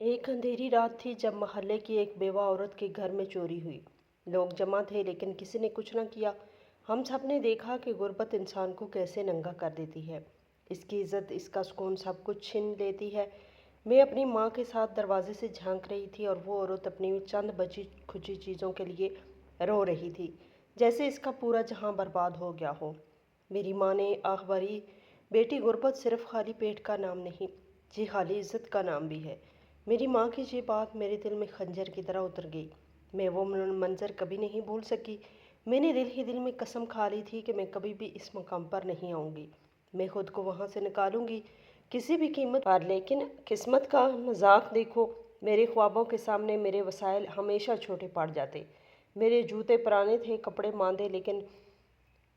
एक अंधेरी रात थी जब मोहल्ले की एक बेवा औरत के घर में चोरी हुई। लोग जमा थे लेकिन किसी ने कुछ न किया। हम सब ने देखा कि गुर्बत इंसान को कैसे नंगा कर देती है। इसकी इज्जत, इसका सुकून सब कुछ छीन लेती है। मैं अपनी माँ के साथ दरवाजे से झांक रही थी और वो औरत अपनी चंद बची खुची चीज़ों के लिए रो रही थी, जैसे इसका पूरा जहां बर्बाद हो गया हो। मेरी माँ ने आह भरी, बेटी, गुर्बत सिर्फ खाली पेट का नाम नहीं, जी खाली इज्जत का नाम भी है। मेरी माँ की ये बात मेरे दिल में खंजर की तरह उतर गई। मैं वो मंजर कभी नहीं भूल सकी। मैंने दिल ही दिल में कसम खा ली थी कि मैं कभी भी इस मकाम पर नहीं आऊँगी। मैं खुद को वहाँ से निकालूंगी, किसी भी कीमत पर। लेकिन किस्मत का मजाक देखो, मेरे ख्वाबों के सामने मेरे वसाइल हमेशा छोटे पड़ जाते। मेरे जूते पुराने थे, कपड़े मांदे, लेकिन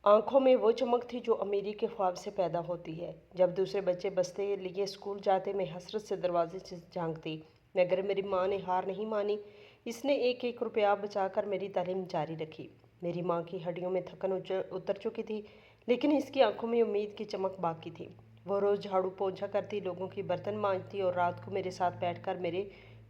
आंखों में वो चमक थी जो अमीरी के ख्वाब से पैदा होती है। जब दूसरे बच्चे बस्ते लिए स्कूल जाते, मैं हसरत से दरवाजे से झांकती, मगर मेरी माँ ने हार नहीं मानी। इसने एक एक रुपया बचाकर मेरी तालीम जारी रखी। मेरी माँ की हड्डियों में थकन उतर चुकी थी, लेकिन इसकी आंखों में उम्मीद की चमक बाकी थी। वो रोज़ झाड़ू पोंछा करती, लोगों की बर्तन मांजती और रात को मेरे साथ बैठकर मेरे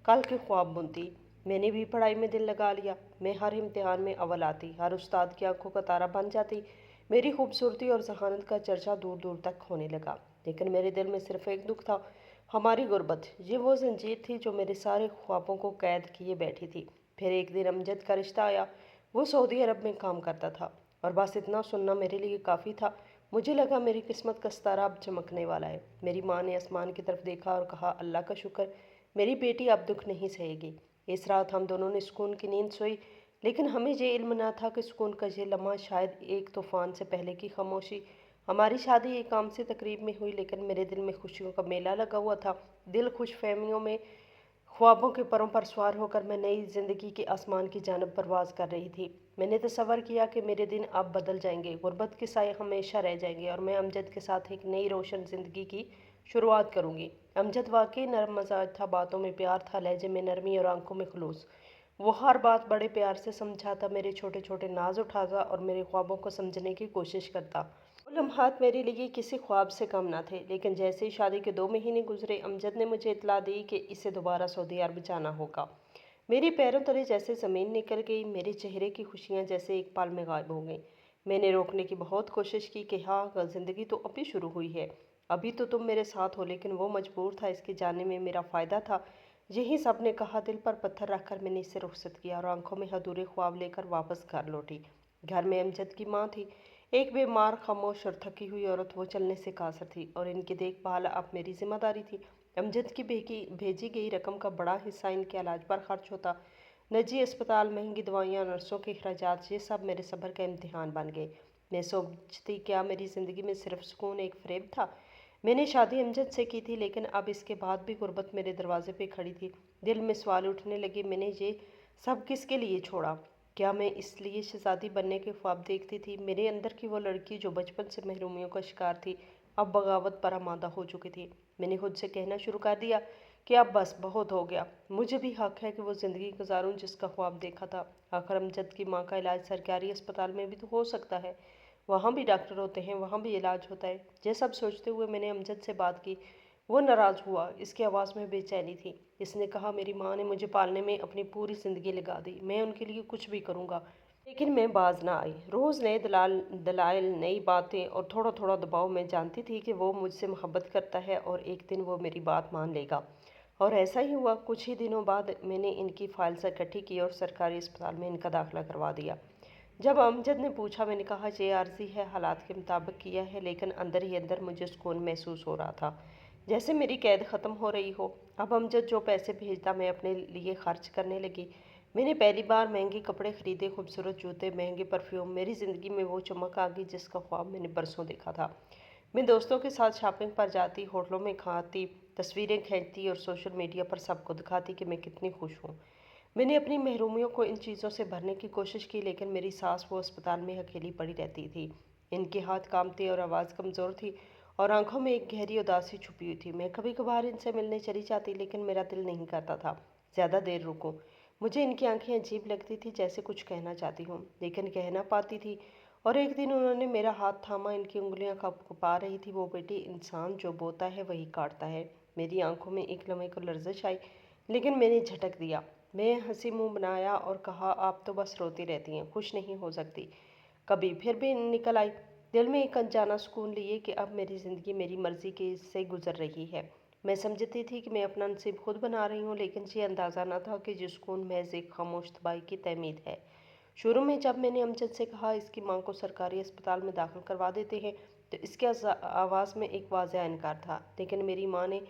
कल के ख्वाब बुनती। मैंने भी पढ़ाई में दिल लगा लिया। मैं हर इम्तिहान में अव्वल आती, हर उस्ताद की आंखों का तारा बन जाती। मेरी खूबसूरती और जहानत का चर्चा दूर दूर तक होने लगा। लेकिन मेरे दिल में सिर्फ एक दुख था, हमारी गुर्बत। ये वो जंजीर थी जो मेरे सारे ख्वाबों को कैद किए बैठी थी। फिर एक दिन अमजद का रिश्ता आया। वो सऊदी अरब में काम करता था और बस इतना सुनना मेरे लिए काफ़ी था। मुझे लगा मेरी किस्मत का सितारा अब चमकने वाला है। मेरी माँ ने आसमान की तरफ देखा और कहा, अल्लाह का शुक्र, मेरी बेटी अब दुख नहीं सहेगी। इस रात हम दोनों ने सुकून की नींद सोई, लेकिन हमें ये इल्म ना था कि सुकून का ये लम्हा शायद एक तूफान से पहले की खामोशी। हमारी शादी एक आम सी तकरीब में हुई, लेकिन मेरे दिल में खुशियों का मेला लगा हुआ था। दिल खुश फहमियों में ख्वाबों के परों पर सवार होकर मैं नई जिंदगी के आसमान की जानब परवाज कर रही थी। मैंने तसव्वुर किया कि मेरे दिन अब बदल जाएंगे, गुर्बत के साए हमेशा रह जाएंगे और मैं अमजद के साथ एक नई रोशन जिंदगी की शुरुआत करूंगी। अमजद वाकई नरम मजाज था, बातों में प्यार था, लहजे में नरमी और आंखों में खुलूस। वो हर बात बड़े प्यार से समझाता, मेरे छोटे छोटे नाज उठाता और मेरे ख्वाबों को समझने की कोशिश करता। वो लम्हात मेरे लिए किसी ख्वाब से कम ना थे। लेकिन जैसे ही शादी के 2 महीने गुजरे, अमजद ने मुझे इतला दी कि इसे दोबारा सऊदी अरब जाना होगा। मेरे पैरों तले जैसे ज़मीन निकल गई, मेरे चेहरे की खुशियाँ जैसे एक पल में गायब हो गईं। मैंने रोकने की बहुत कोशिश की कि हाँ, ज़िंदगी तो अभी शुरू हुई है, अभी तो तुम मेरे साथ हो। लेकिन वो मजबूर था, इसके जाने में मेरा फ़ायदा था। यही सब ने कहा। दिल पर पत्थर रखकर मैंने इसे रुखसत किया और आंखों में अधूरे ख्वाब लेकर वापस घर लौटी। घर में अमजद की माँ थी, एक बीमार, खामोश और थकी हुई औरत। वो चलने से कासर थी और इनकी देखभाल अब मेरी जिम्मेदारी थी। अमजद की भेजी गई रकम का बड़ा हिस्सा इनके इलाज पर खर्च होता। निजी अस्पताल, महंगी दवाइयाँ, नर्सों के अखराजात, ये सब मेरे सब्र का इम्तिहान बन गए। मैं सोचती, क्या मेरी ज़िंदगी में सिर्फ सुकून एक फ़रेब था? मैंने शादी अमजद से की थी, लेकिन अब इसके बाद भी गुर्बत मेरे दरवाजे पे खड़ी थी। दिल में सवाल उठने लगे, मैंने ये सब किसके लिए छोड़ा? क्या मैं इसलिए शहजादी बनने के ख्वाब देखती थी? मेरे अंदर की वो लड़की जो बचपन से महरूमियों का शिकार थी, अब बगावत पर आमादा हो चुकी थी। मैंने खुद से कहना शुरू कर दिया कि अब बस बहुत हो गया, मुझे भी हक है कि वो ज़िंदगी गुजारूं जिसका ख्वाब देखा था। आखिर अमजद की माँ का इलाज सरकारी अस्पताल में भी तो हो सकता है, वहाँ भी डॉक्टर होते हैं, वहाँ भी इलाज होता है। ये सब सोचते हुए मैंने अमजद से बात की। वो नाराज़ हुआ, इसकी आवाज़ में बेचैनी थी। इसने कहा, मेरी माँ ने मुझे पालने में अपनी पूरी ज़िंदगी लगा दी, मैं उनके लिए कुछ भी करूँगा। लेकिन मैं बाज ना आई। रोज़ नए दलाइल, नई बातें और थोड़ा थोड़ा दबाव। मैं जानती थी कि वो मुझसे मोहब्बत करता है और एक दिन वो मेरी बात मान लेगा। और ऐसा ही हुआ। कुछ ही दिनों बाद मैंने इनकी फाइल्स इकट्ठी की और सरकारी अस्पताल में इनका दाखिला करवा दिया। जब अमजद ने पूछा, मैंने कहा, ये आर्जी है, हालात के मुताबिक किया है। लेकिन अंदर ही अंदर मुझे सुकून महसूस हो रहा था, जैसे मेरी कैद ख़त्म हो रही हो। अब अमजद जो पैसे भेजता, मैं अपने लिए खर्च करने लगी। मैंने पहली बार महंगे कपड़े खरीदे, खूबसूरत जूते, महंगे परफ्यूम। मेरी ज़िंदगी में वो चमक आ गई जिसका ख्वाब मैंने बरसों देखा था। मैं दोस्तों के साथ शॉपिंग पर जाती, होटलों में खाती, तस्वीरें खींचती और सोशल मीडिया पर सबको दिखाती कि मैं कितनी खुश हूँ। मैंने अपनी महरूमियों को इन चीज़ों से भरने की कोशिश की, लेकिन मेरी सास वो अस्पताल में अकेली पड़ी रहती थी। इनके हाथ काम थे और आवाज़ कमज़ोर थी और आंखों में एक गहरी उदासी छुपी हुई थी। मैं कभी कभार इनसे मिलने चली जाती, लेकिन मेरा दिल नहीं करता था ज़्यादा देर रुकूं। मुझे इनकी आंखें अजीब लगती थी, जैसे कुछ कहना चाहती हूँ लेकिन कह ना पाती थी। और एक दिन उन्होंने मेरा हाथ थामा, इनकी उंगलियां कँपा रही थी। वो बेटी, इंसान जो बोता है वही काटता है। मेरी आंखों में एक लम्हे को लर्जिश आई, लेकिन मैंने झटक दिया। मैं हंसी मुंह बनाया और कहा, आप तो बस रोती रहती हैं, खुश नहीं हो सकती कभी। फिर भी निकल आई, दिल में एक अनजाना सुकून लिए कि अब मेरी ज़िंदगी मेरी मर्ज़ी के से गुजर रही है। मैं समझती थी कि मैं अपना नसीब खुद बना रही हूँ, लेकिन ये अंदाज़ा न था कि जो सुकून महज एक खामोश तबाही की तमीद है। शुरू में जब मैंने अमजद से कहा इसकी मां को सरकारी अस्पताल में दाखिल करवा देते हैं, तो इसके आवाज़ में एक वाज़ह इनकार था। लेकिन मेरी माँ ने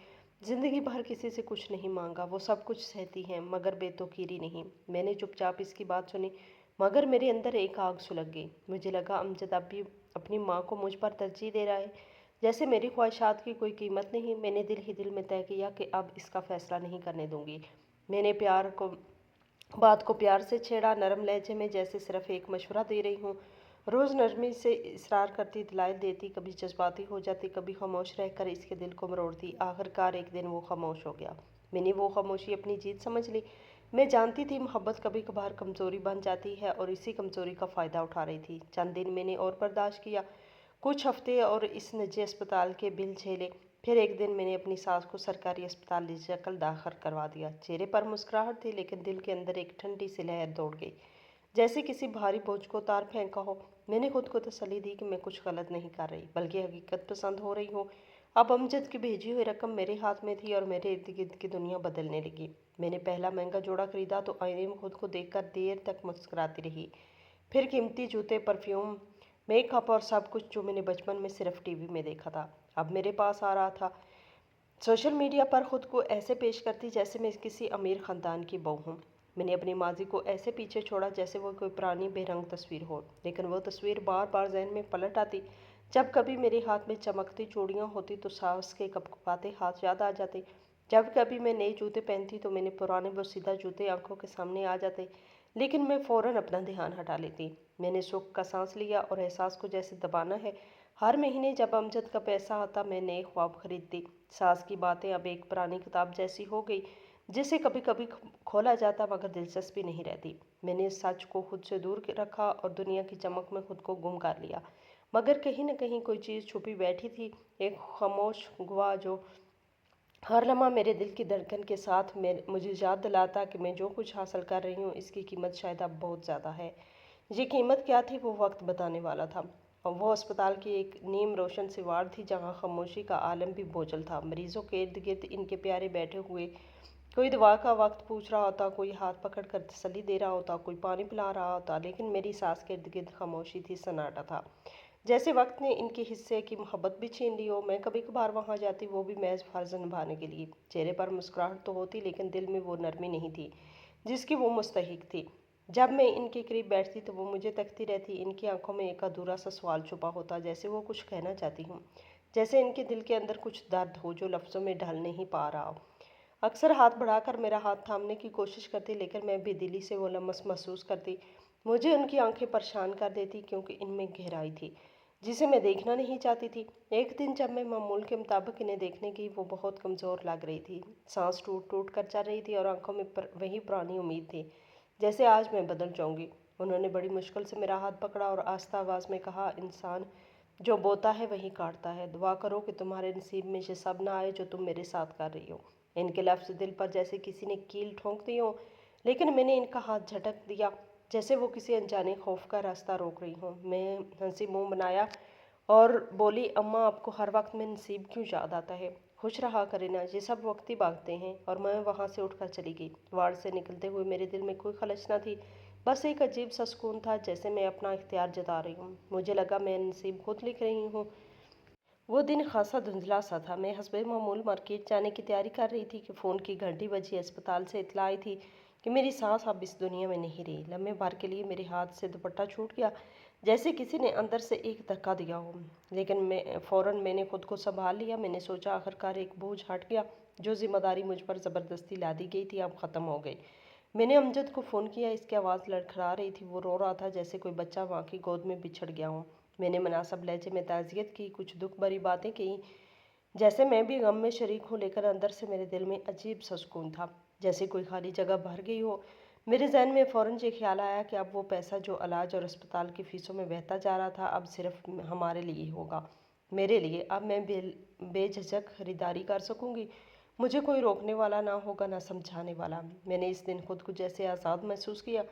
ज़िंदगी भर किसी से कुछ नहीं मांगा, वो सब कुछ सहती हैं मगर बेतौकीरी नहीं। मैंने चुपचाप इसकी बात सुनी, मगर मेरे अंदर एक आग सुलग गई। मुझे लगा अमजद अब भी अपनी माँ को मुझ पर तरजीह दे रहा है, जैसे मेरी ख्वाहिशात की कोई कीमत नहीं। मैंने दिल ही दिल में तय किया कि अब इसका फैसला नहीं करने दूंगी। मैंने बात को प्यार से छेड़ा, नरम लहजे में, जैसे सिर्फ एक मशवरा दे रही हूँ। रोज़ नरमी से इसरार करती, दलाइल देती, कभी जज्बाती हो जाती, कभी खामोश रहकर इसके दिल को मरोड़ती। आखिरकार एक दिन वो खामोश हो गया। मैंने वो खामोशी अपनी जीत समझ ली। मैं जानती थी मोहब्बत कभी कभार कमज़ोरी बन जाती है, और इसी कमज़ोरी का फ़ायदा उठा रही थी। चंद दिन मैंने और बर्दाश्त किया, कुछ हफ्ते, और इस निजी अस्पताल के बिल झेले। फिर एक दिन मैंने अपनी सास को सरकारी अस्पताल ले जाकर दाखिल करवा दिया। चेहरे पर मुस्कुराहट थी, लेकिन दिल के अंदर एक ठंडी सी लहर दौड़ गई, जैसे किसी भारी बोझ को तार फेंका हो। मैंने खुद को तसल्ली दी कि मैं कुछ गलत नहीं कर रही, बल्कि हकीकत पसंद हो रही हूँ। अब अमजद की भेजी हुई रकम मेरे हाथ में थी, और मेरे इर्द गिर्द की दुनिया बदलने लगी। मैंने पहला महंगा जोड़ा खरीदा तो आईने में खुद को देखकर देर तक मुस्कुराती रही। फिर कीमती जूते, परफ्यूम, मेकअप और सब कुछ जो मैंने बचपन में सिर्फ टीवी में देखा था, अब मेरे पास आ रहा था। सोशल मीडिया पर खुद को ऐसे पेश करती जैसे मैं किसी अमीर ख़ानदान की बहू हूँ। मैंने अपनी माजी को ऐसे पीछे छोड़ा जैसे वो कोई पुरानी बेरंग तस्वीर हो, लेकिन वो तस्वीर बार बार जहन में पलट आती। जब कभी मेरे हाथ में चमकती चूड़ियाँ होती तो सास के कपकपाते हाथ याद आ जाते। जब कभी मैं नए जूते पहनती तो मैंने पुराने बोसीदा जूते आंखों के सामने आ जाते, लेकिन मैं फ़ौरन अपना ध्यान हटा लेती। मैंने सुख का सांस लिया और एहसास को जैसे दबाना है। हर महीने जब अमजद का पैसा आता मैं नए ख्वाब खरीदती। सास की बातें अब एक पुरानी किताब जैसी हो गई, जिसे कभी कभी खोला जाता मगर दिलचस्पी नहीं रहती। मैंने सच को खुद से दूर रखा और दुनिया की चमक में खुद को गुम कर लिया। मगर कहीं न कहीं कोई चीज़ छुपी बैठी थी, एक खामोश गवाह जो हर लम्हा मेरे दिल की धड़कन के साथ मुझे याद दिलाता कि मैं जो कुछ हासिल कर रही हूँ इसकी कीमत शायद अब बहुत ज़्यादा है। ये कीमत क्या थी वो वक्त बताने वाला था। और वो अस्पताल की एक नीम रोशन सी वार्ड थी, जहाँ खामोशी का आलम भी बोझल था। मरीजों के इर्द गिर्द इनके प्यारे बैठे हुए, कोई दवा का वक्त पूछ रहा होता, कोई हाथ पकड़ कर तसल्ली दे रहा होता, कोई पानी पिला रहा होता, लेकिन मेरी सास के इर्द गिर्द खामोशी थी, सन्नाटा था, जैसे वक्त ने इनके हिस्से की मोहब्बत भी छीन ली हो। मैं कभी कभार वहाँ जाती, वो भी महज फर्ज निभाने के लिए। चेहरे पर मुस्कुराहट तो होती, लेकिन दिल में वो नरमी नहीं थी जिसकी वो मुस्तहिक थी। जब मैं इनके करीब बैठती तो वो मुझे तकती रहती। इनकी आंखों में एक अधूरा सा सवाल छुपा होता, जैसे वो कुछ कहना चाहती हूँ, जैसे इनके दिल के अंदर कुछ दर्द हो जो लफ्ज़ों में ढल नहीं पा रहा हो। अक्सर हाथ बढ़ाकर मेरा हाथ थामने की कोशिश करती, लेकिन मैं बेदिली से वो लम्स महसूस करती। मुझे उनकी आंखें परेशान कर देती, क्योंकि इनमें गहराई थी जिसे मैं देखना नहीं चाहती थी। एक दिन जब मैं मामूल के मुताबिक इन्हें देखने गई, वो बहुत कमज़ोर लग रही थी, सांस टूट टूट कर चल रही थी, और आंखों में वही पुरानी उम्मीद थी, जैसे आज मैं बदल जाऊंगी। उन्होंने बड़ी मुश्किल से मेरा हाथ पकड़ा और आस्ता आवाज़ में कहा, इंसान जो बोता है वही काटता है। दुआ करो कि तुम्हारे नसीब में ये सब ना आए जो तुम मेरे साथ कर रही हो। इनके लफ्ज़ दिल पर जैसे किसी ने कील ठोंक दी हो, लेकिन मैंने इनका हाथ झटक दिया, जैसे वो किसी अनजाने खौफ का रास्ता रोक रही हूँ। मैं हंसी मुंह बनाया और बोली, अम्मा आपको हर वक्त में नसीब क्यों याद आता है? खुश रहा करें ना, ये सब वक्त ही भागते हैं। और मैं वहाँ से उठकर चली गई। वार्ड से निकलते हुए मेरे दिल में कोई खलच न थी, बस एक अजीब सा सुकून था, जैसे मैं अपना इख्तियार जता रही हूँ। मुझे लगा मैं नसीब खुद लिख रही हूँ। वो दिन खासा धुंधला सा था। मैं हस्बे मामूल मार्केट जाने की तैयारी कर रही थी कि फ़ोन की घंटी बजी। अस्पताल से इत्तला आई थी कि मेरी सास अब इस दुनिया में नहीं रही। लम्हे भर के लिए मेरे हाथ से दुपट्टा छूट गया, जैसे किसी ने अंदर से एक धक्का दिया हो, लेकिन मैंने खुद को संभाल लिया। मैंने सोचा आखिरकार एक बोझ हट गया, जो जिम्मेदारी मुझ पर ज़बरदस्ती ला दी गई थी अब ख़त्म हो गई। मैंने अमजद को फ़ोन किया। इसकी आवाज़ लड़खड़ा रही थी, वो रो रहा था जैसे कोई बच्चा माँ की गोद में बिछड़ गया हो। मैंने मुनासिब लहजे में ताज़ियत की, कुछ दुख भरी बातें की, जैसे मैं भी गम में शरीक हूँ, लेकिन अंदर से मेरे दिल में अजीब सा सुकून था, जैसे कोई खाली जगह भर गई हो। मेरे जहन में फ़ौरन ये ख्याल आया कि अब वो पैसा जो इलाज और अस्पताल की फ़ीसों में बहता जा रहा था, अब सिर्फ हमारे लिए होगा, मेरे लिए। अब मैं बेझिझक खरीदारी कर सकूँगी। मुझे कोई रोकने वाला ना होगा, ना समझाने वाला। मैंने इस दिन खुद को जैसे आज़ाद महसूस किया।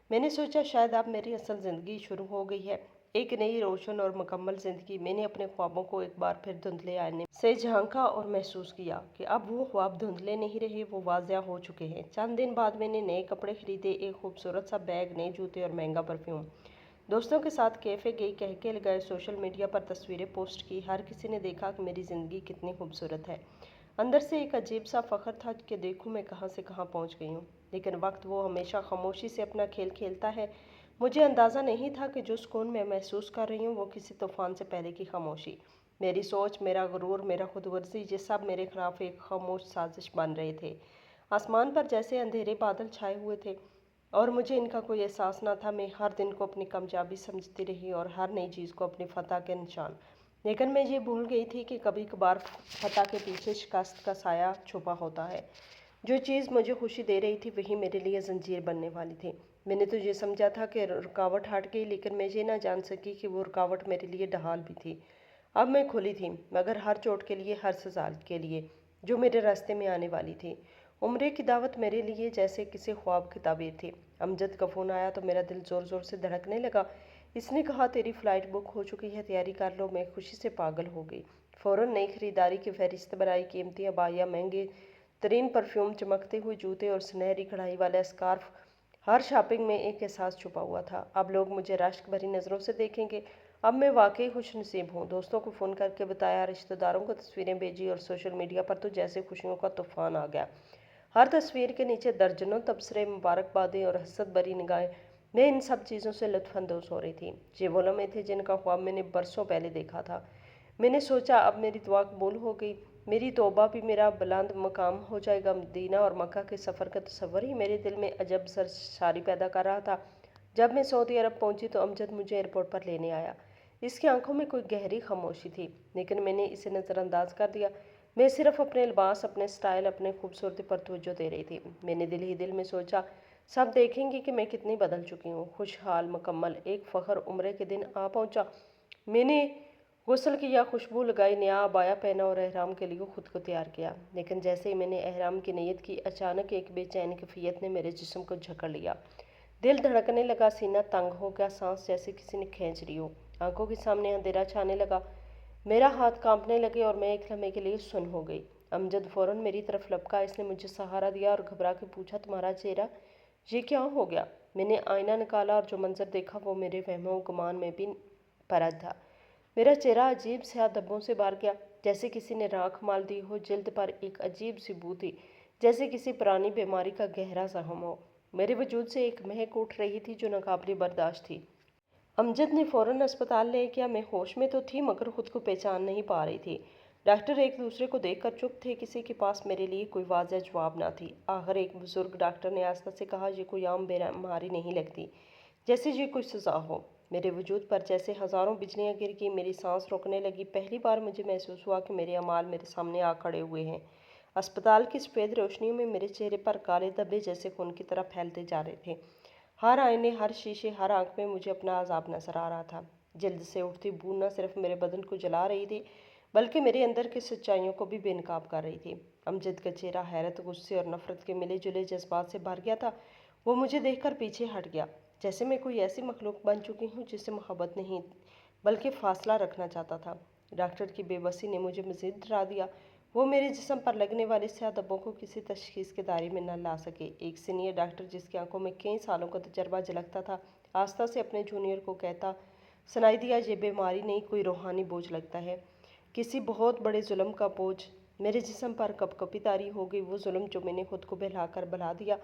मैंने सोचा शायद अब मेरी असल ज़िंदगी शुरू हो गई है, एक नई रोशन और मुकम्मल ज़िंदगी। मैंने अपने ख्वाबों को एक बार फिर धुंधले आईने से झांका और महसूस किया कि अब वो ख्वाब धुंधले नहीं रहे, वो वाज़िया हो चुके हैं। चंद दिन बाद मैंने नए कपड़े खरीदे, एक खूबसूरत सा बैग, नए जूते और महंगा परफ्यूम। दोस्तों के साथ कैफ़े गई, कहके लगाए, सोशल मीडिया पर तस्वीरें पोस्ट की। हर किसी ने देखा कि मेरी ज़िंदगी कितनी खूबसूरत है। अंदर से एक अजीब सा फ़ख्र था कि देखूं मैं कहाँ से कहाँ पहुँच गई हूँ। लेकिन वक्त वो हमेशा खामोशी से अपना खेल खेलता है। मुझे अंदाज़ा नहीं था कि जो सुकून मैं महसूस कर रही हूँ वो किसी तूफ़ान से पहले की खामोशी। मेरी सोच, मेरा गुरूर, मेरा खुदगर्जी, ये सब मेरे खिलाफ एक खामोश साजिश बन रहे थे। आसमान पर जैसे अंधेरे बादल छाए हुए थे और मुझे इनका कोई एहसास ना था। मैं हर दिन को अपनी कामयाबी समझती रही और हर नई चीज़ को अपनी फतह के निशान। लेकिन मैं ये भूल गई थी कि कभी कभार फतह के पीछे शिकस्त का साया छुपा होता है। जो चीज़ मुझे खुशी दे रही थी वही मेरे लिए जंजीर बनने वाली थी। मैंने तो ये समझा था कि रुकावट हट गई, लेकिन मैं ये ना जान सकी कि वो रुकावट मेरे लिए ढाल भी थी। अब मैं खुली थी, मगर हर चोट के लिए, हर सजा के लिए जो मेरे रास्ते में आने वाली थी। उम्र की दावत मेरे लिए जैसे किसी ख्वाब की ताबीर थी। अमजद का फ़ोन आया तो मेरा दिल ज़ोर ज़ोर से धड़कने लगा। इसने कहा तेरी फ़्लाइट बुक हो चुकी है, तैयारी कर लो। मैं खुशी से पागल हो गई। फ़ौरन नई खरीदारी की फहरिस्त बनाई। कीमती अबाया, महंगे तरीन परफ्यूम, चमकते हुए जूते और सुनहरी कढ़ाई वाला स्कार्फ। हर शॉपिंग में एक एहसास छुपा हुआ था, अब लोग मुझे रश्क भरी नज़रों से देखेंगे। अब मैं वाकई खुशनसीब हूँ। दोस्तों को फ़ोन करके बताया, रिश्तेदारों को तस्वीरें भेजी और सोशल मीडिया पर तो जैसे खुशियों का तूफान आ गया। हर तस्वीर के नीचे दर्जनों तबसरे, मुबारकबादें और हसरत भरी निगाहें। मैं इन सब चीज़ों से लुत्फ़अंदोज़ हो रही थी। ये वो लम्हे थे जिनका ख्वाब मैंने बरसों पहले देखा था। मैंने सोचा अब मेरी दुआ कबूल हो गई, मेरी तौबा भी, मेरा बुलंद मकाम हो जाएगा। मदीना और मक्का के सफ़र का तस्वर ही मेरे दिल में अजब सरशारी पैदा कर रहा था। जब मैं सऊदी अरब पहुंची तो अमजद मुझे एयरपोर्ट पर लेने आया। इसकी आंखों में कोई गहरी खामोशी थी, लेकिन मैंने इसे नज़रअंदाज कर दिया। मैं सिर्फ अपने लिबास, अपने स्टाइल, अपने खूबसूरती पर तवज्जो दे रही थी। मैंने दिल ही दिल में सोचा, सब देखेंगे कि मैं कितनी बदल चुकी हूँ। खुशहाल, मुकम्मल। एक फ़ख्र उम्र के दिन आ पहुँचा। मैंने गुस्ल किया, खुशबू लगाई, नया अबाया पहना और एहराम के लिए खुद को तैयार किया। लेकिन जैसे ही मैंने एहराम की नीयत की, अचानक एक बेचैन कैफियत ने मेरे जिस्म को जकड़ लिया। दिल धड़कने लगा, सीना तंग हो गया, सांस जैसे किसी ने खींच रही हो। आंखों के सामने अंधेरा छाने लगा, मेरा हाथ कांपने लगे और मैं एक लम्हे के लिए सुन हो गई। अमजद फ़ौरन मेरी तरफ लपका। इसने मुझे सहारा दिया और घबरा के पूछा, तुम्हारा चेहरा, ये क्या हो गया? मैंने आईना निकाला और जो मंजर देखा वो मेरे वहमो गुमान में भी परत था। मेरा चेहरा अजीब से धब्बों से भर गया, जैसे किसी ने राख माल दी हो। जल्द पर एक अजीब सी बू थी, जैसे किसी पुरानी बीमारी का गहरा जख्म हो। मेरे वजूद से एक महक उठ रही थी जो नाकाबिले बर्दाश्त थी। अमजद ने फ़ौरन अस्पताल ले गया। मैं होश में तो थी मगर खुद को पहचान नहीं पा रही थी। डॉक्टर एक दूसरे को देखकर चुप थे, किसी के पास मेरे लिए कोई वाज़ह जवाब ना थी। आखिर एक बुजुर्ग डॉक्टर ने आस्था से कहा, ये कोई आम बीमारी नहीं लगती, जैसे ये कोई सज़ा हो। मेरे वजूद पर जैसे हज़ारों बिजलियाँ गिर गई, मेरी सांस रुकने लगी। पहली बार मुझे महसूस हुआ कि मेरे अमाल मेरे सामने आ खड़े हुए हैं। अस्पताल की सफ़ेद रोशनी में मेरे चेहरे पर काले धब्बे जैसे खून की तरह फैलते जा रहे थे। हर आईने, हर शीशे, हर आंख में मुझे अपना अजाब नजर आ रहा था। जल्द से उठती बू न सिर्फ मेरे बदन को जला रही थी, बल्कि मेरे अंदर की सच्चाइयों को भी बेनकाब कर रही थी। अमजद का चेहरा हैरत, गुस्से और नफरत के मिले जुले जज्बात से भर गया था। वो मुझे देखकर पीछे हट गया, जैसे मैं कोई ऐसी मखलूक बन चुकी हूँ जिससे मोहब्बत नहीं बल्कि फासला रखना चाहता था। डॉक्टर की बेबसी ने मुझे मजीद डरा दिया। वो मेरे जिस्म पर लगने वाले स्याह धब्बों को किसी तशखीस के दायरे में न ला सके। एक सीनियर डॉक्टर जिसकी आंखों में कई सालों का तजर्बा झलकता था, आस्था से अपने जूनियर को कहता सुनाई दिया, ये बीमारी नहीं, कोई रूहानी बोझ लगता है, किसी बहुत बड़े जुल्म का बोझ। मेरे जिस्म पर कपकपी तारी हो गई। वो जुल्म जो मैंने खुद को बहलाकर भुला दिया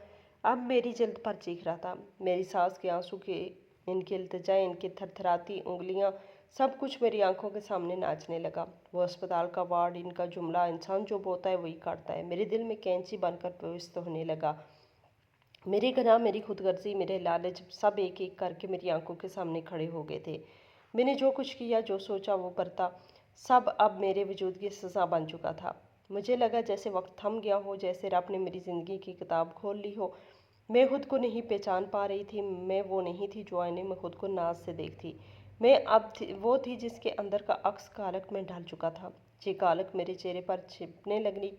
अब मेरी जल्द पर चीख रहा था। मेरी सांस के आंसू के, इनकी इल्तिजा, इनकी थरथराती उंगलियां, सब कुछ मेरी आंखों के सामने नाचने लगा। वो अस्पताल का वार्ड, इनका जुमला, इंसान जो बोता है वही काटता है, मेरे दिल में कैंची बनकर प्रविष्ट होने लगा। मेरी गनाह, मेरी खुदगर्जी, मेरे लालच, सब एक एक करके मेरी आंखों के सामने खड़े हो गए थे। मैंने जो कुछ किया, जो सोचा, वो बरता, सब अब मेरे वजूद की सज़ा बन चुका था। मुझे लगा जैसे वक्त थम गया हो, जैसे रब ने मेरी ज़िंदगी की किताब खोल ली हो। मैं खुद को नहीं पहचान पा रही थी। मैं वो नहीं थी जो आईने में खुद को नाज से देखती। मैं अब वो थी जिसके अंदर का अक्स कालक में ढल चुका था। ये कालक मेरे चेहरे पर छिपने लगी,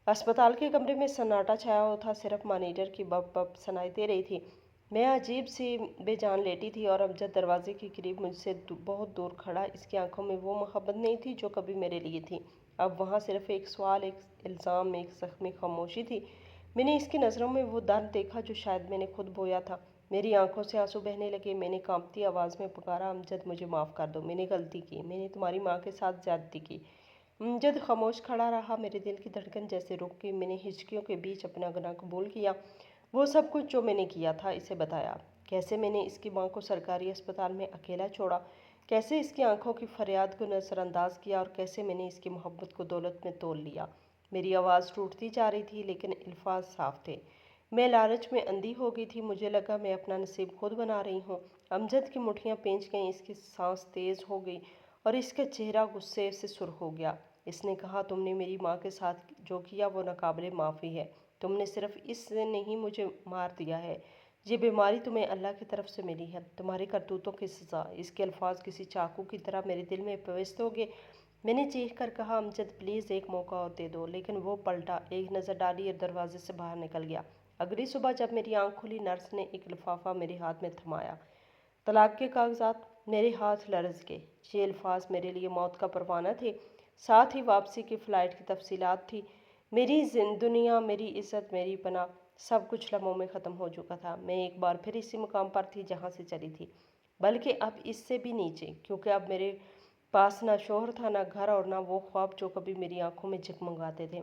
अस्पताल के कमरे में सन्नाटा छाया हुआ था, सिर्फ मॉनिटर की बप बप सुनाई दे रही थी। मैं अजीब सी बेजान लेटी थी और अमजद दरवाजे के करीब मुझसे बहुत दूर खड़ा। इसकी आंखों में वो मोहब्बत नहीं थी जो कभी मेरे लिए थी। अब वहाँ सिर्फ एक सवाल, एक इल्ज़ाम, एक ज़ख्मी खामोशी थी। मैंने इसकी नज़रों में वो दर्द देखा जो शायद मैंने खुद बोया था। मेरी आंखों से आंसू बहने लगे। मैंने कांपती आवाज़ में पुकारा, अमजद मुझे माफ़ कर दो, मैंने गलती की, मैंने तुम्हारी माँ के साथ ज़्यादती की। जद खामोश खड़ा रहा, मेरे दिल की धड़कन जैसे रुक गई। मैंने हिचकियों के बीच अपना गुनाह कबूल किया। वो सब कुछ जो मैंने किया था इसे बताया। कैसे मैंने इसकी माँ को सरकारी अस्पताल में अकेला छोड़ा, कैसे इसकी आंखों की फरियाद को नज़रअंदाज किया और कैसे मैंने इसकी मोहब्बत को दौलत में तोल लिया। मेरी आवाज़ टूटती जा रही थी लेकिन अल्फाज साफ थे। मैं लालच में अंधी हो गई थी। मुझे लगा मैं अपना नसीब खुद बना रही हूँ। अमजद की मुठ्ठियाँ पेंच गईं, इसकी सांस तेज़ हो गई और इसका चेहरा गुस्से से सुर्ख हो गया। इसने कहा, तुमने मेरी माँ के साथ जो किया वो नाकाबिले माफ़ी है। तुमने सिर्फ इससे नहीं मुझे मार दिया है, ये बीमारी तुम्हें अल्लाह की तरफ से मिली है, तुम्हारी करतूतों की सज़ा। इसके अल्फाज किसी चाकू की तरह मेरे दिल में प्रविष्ट हो गए। मैंने चीख कर कहा, अमजद प्लीज़ एक मौका और दे दो। लेकिन वो पलटा, एक नज़र डाली और दरवाजे से बाहर निकल गया। अगली सुबह जब मेरी आँख खुली, नर्स ने एक लिफाफा मेरे हाथ में थमाया। तलाक के कागजात। मेरे हाथ लरज़ गए। ये अल्फाज मेरे लिए मौत का परवाना थे। साथ ही वापसी की फ़्लाइट की तफसीलात थी। मेरी दुनिया, मेरी इज़्ज़त, मेरी पनाह, सब कुछ लम्हों में ख़त्म हो चुका था। मैं एक बार फिर इसी मुकाम पर थी जहाँ से चली थी, बल्कि अब इससे भी नीचे, क्योंकि अब मेरे पास ना शोहर था, ना घर और ना वो ख्वाब जो कभी मेरी आंखों में जगमगाते थे।